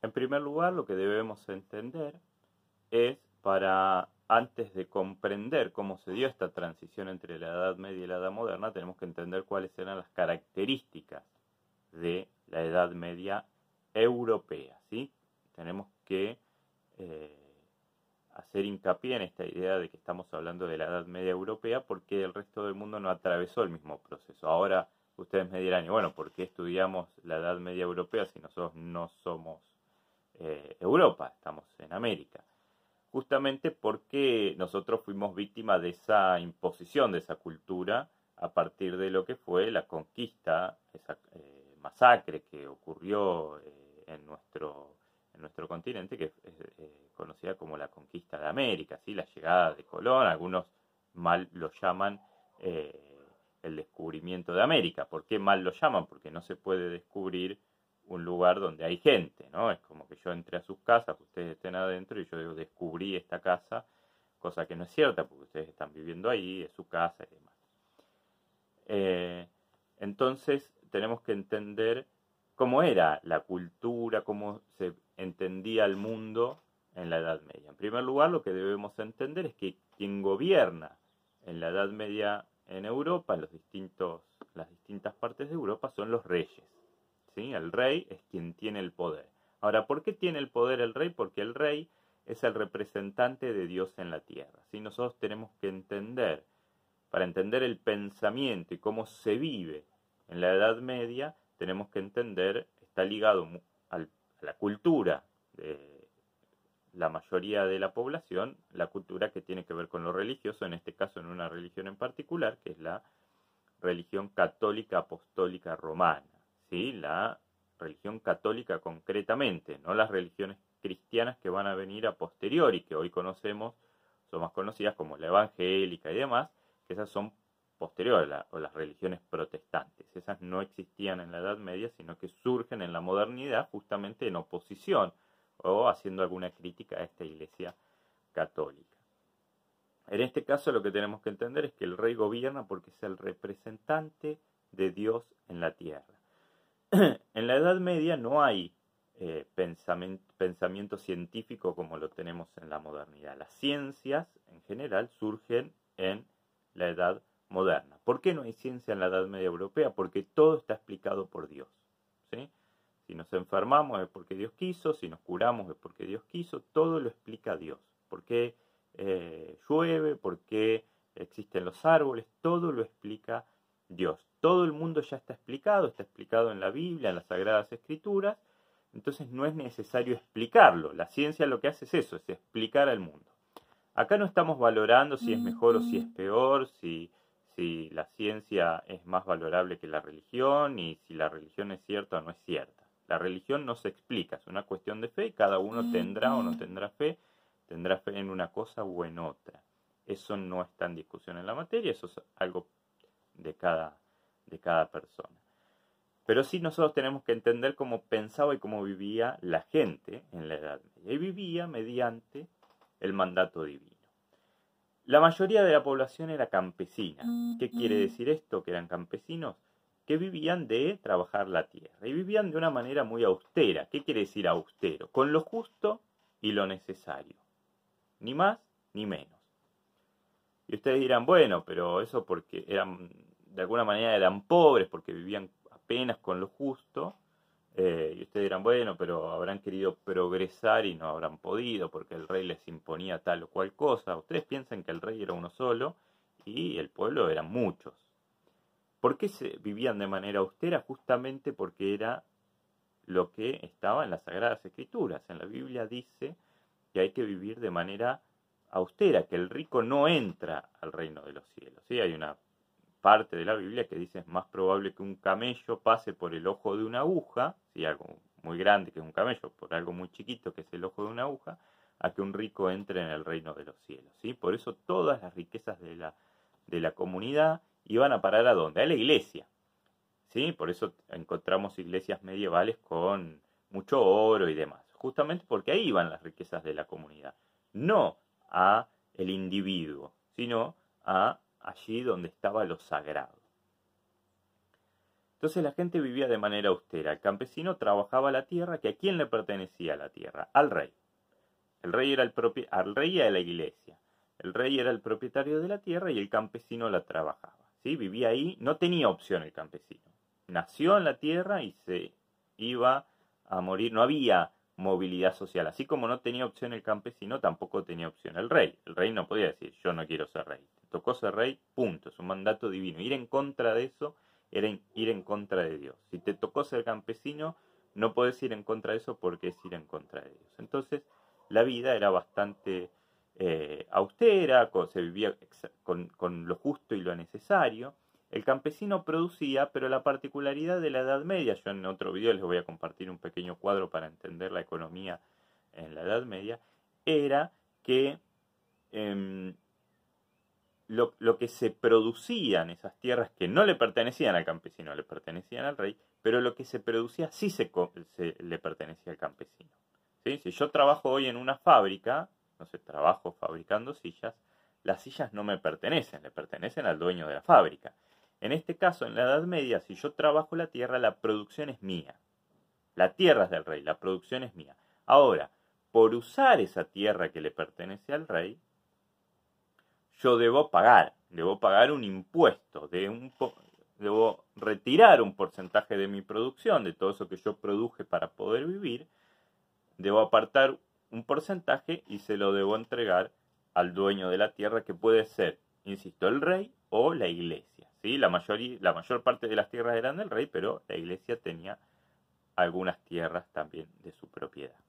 En primer lugar, lo que debemos entender es, antes de comprender cómo se dio esta transición entre la Edad Media y la Edad Moderna, tenemos que entender cuáles eran las características de la Edad Media europea, ¿sí? Tenemos que hacer hincapié en esta idea de que estamos hablando de la Edad Media europea porque el resto del mundo no atravesó el mismo proceso. Ahora ustedes me dirán, y bueno, ¿por qué estudiamos la Edad Media europea si nosotros no somos Europa, estamos en América? Justamente porque nosotros fuimos víctimas de esa imposición, de esa cultura, a partir de lo que fue la conquista, esa masacre que ocurrió en nuestro continente, que es conocida como la conquista de América, ¿sí? La llegada de Colón, algunos mal lo llaman el descubrimiento de América. ¿Por qué mal lo llaman? Porque no se puede descubrir un lugar donde hay gente, ¿no? Es como que yo entré a sus casas, ustedes estén adentro y yo digo, descubrí esta casa, cosa que no es cierta porque ustedes están viviendo ahí, es su casa y demás. Entonces tenemos que entender cómo era la cultura, cómo se entendía el mundo en la Edad Media. En primer lugar, lo que debemos entender es que quien gobierna en la Edad Media en Europa, en las distintas partes de Europa, son los reyes. ¿Sí? El rey es quien tiene el poder. Ahora, ¿por qué tiene el poder el rey? Porque el rey es el representante de Dios en la tierra. ¿Sí? Nosotros tenemos que entender, para entender el pensamiento y cómo se vive en la Edad Media, tenemos que entender, está ligado a la cultura de la mayoría de la población, la cultura que tiene que ver con lo religioso, en este caso en una religión en particular, que es la religión católica apostólica romana, ¿sí? La religión católica concretamente, no las religiones cristianas que van a venir a posteriori, que hoy conocemos, son más conocidas como la evangélica y demás, que esas son posteriores, o las religiones protestantes. Esas no existían en la Edad Media, sino que surgen en la modernidad justamente en oposición o haciendo alguna crítica a esta iglesia católica. En este caso lo que tenemos que entender es que el rey gobierna porque es el representante de Dios en la tierra. En la Edad Media no hay pensamiento científico como lo tenemos en la modernidad. Las ciencias en general surgen en la Edad Moderna. ¿Por qué no hay ciencia en la Edad Media europea? Porque todo está explicado por Dios, ¿sí? Si nos enfermamos es porque Dios quiso, si nos curamos es porque Dios quiso, todo lo explica Dios. ¿Por qué llueve? ¿Por qué existen los árboles? Todo lo explica Dios. Todo el mundo ya está explicado en la Biblia, en las Sagradas Escrituras, entonces no es necesario explicarlo. La ciencia lo que hace es eso, es explicar al mundo. Acá no estamos valorando si es mejor o si es peor, si la ciencia es más valorable que la religión y si la religión es cierta o no es cierta. La religión no se explica, es una cuestión de fe y cada uno tendrá o no tendrá fe en una cosa o en otra. Eso no está en discusión en la materia, eso es algo de cada persona. Pero sí nosotros tenemos que entender cómo pensaba y cómo vivía la gente en la Edad Media. Y vivía mediante el mandato divino. La mayoría de la población era campesina. ¿Qué quiere decir esto? Que eran campesinos que vivían de trabajar la tierra. Y vivían de una manera muy austera. ¿Qué quiere decir austero? Con lo justo y lo necesario. Ni más ni menos. Y ustedes dirán, bueno, pero eso porque de alguna manera eran pobres, porque vivían apenas con lo justo. Y ustedes dirán, bueno, pero habrán querido progresar y no habrán podido porque el rey les imponía tal o cual cosa. Ustedes piensan que el rey era uno solo y el pueblo eran muchos. ¿Por qué se vivían de manera austera? Justamente porque era lo que estaba en las Sagradas Escrituras. En la Biblia dice que hay que vivir de manera austera, que el rico no entra al reino de los cielos. ¿Sí? Hay una parte de la Biblia que dice es más probable que un camello pase por el ojo de una aguja, ¿sí? Algo muy grande que es un camello, por algo muy chiquito que es el ojo de una aguja, a que un rico entre en el reino de los cielos. ¿Sí? Por eso todas las riquezas de la comunidad iban a parar ¿a dónde? A la iglesia. ¿Sí? Por eso encontramos iglesias medievales con mucho oro y demás. Justamente porque ahí iban las riquezas de la comunidad. No a el individuo, sino a allí donde estaba lo sagrado. Entonces la gente vivía de manera austera. El campesino trabajaba la tierra, que ¿a quién le pertenecía la tierra? Al rey. El rey era al rey y a la iglesia. El rey era el propietario de la tierra y el campesino la trabajaba. ¿Sí? Vivía ahí, no tenía opción el campesino. Nació en la tierra y se iba a morir. No había movilidad social. Así como no tenía opción el campesino, tampoco tenía opción el rey. El rey no podía decir, yo no quiero ser rey. Te tocó ser rey, punto. Es un mandato divino. Ir en contra de eso era ir en contra de Dios. Si te tocó ser campesino, no podés ir en contra de eso porque es ir en contra de Dios. Entonces, la vida era bastante austera, se vivía con lo justo y lo necesario. El campesino producía, pero la particularidad de la Edad Media, yo en otro video les voy a compartir un pequeño cuadro para entender la economía en la Edad Media, era que lo que se producía en esas tierras que no le pertenecían al campesino, le pertenecían al rey, pero lo que se producía sí le pertenecía al campesino. ¿Sí? Si yo trabajo hoy en una fábrica, no sé, trabajo fabricando sillas, las sillas no me pertenecen, le pertenecen al dueño de la fábrica. En este caso, en la Edad Media, si yo trabajo la tierra, la producción es mía. La tierra es del rey, la producción es mía. Ahora, por usar esa tierra que le pertenece al rey, yo debo pagar un impuesto, debo retirar un porcentaje de mi producción, de todo eso que yo produje para poder vivir, debo apartar un porcentaje y se lo debo entregar al dueño de la tierra, que puede ser, insisto, el rey o la iglesia. ¿Sí? La mayor parte de las tierras eran del rey, pero la iglesia tenía algunas tierras también de su propiedad.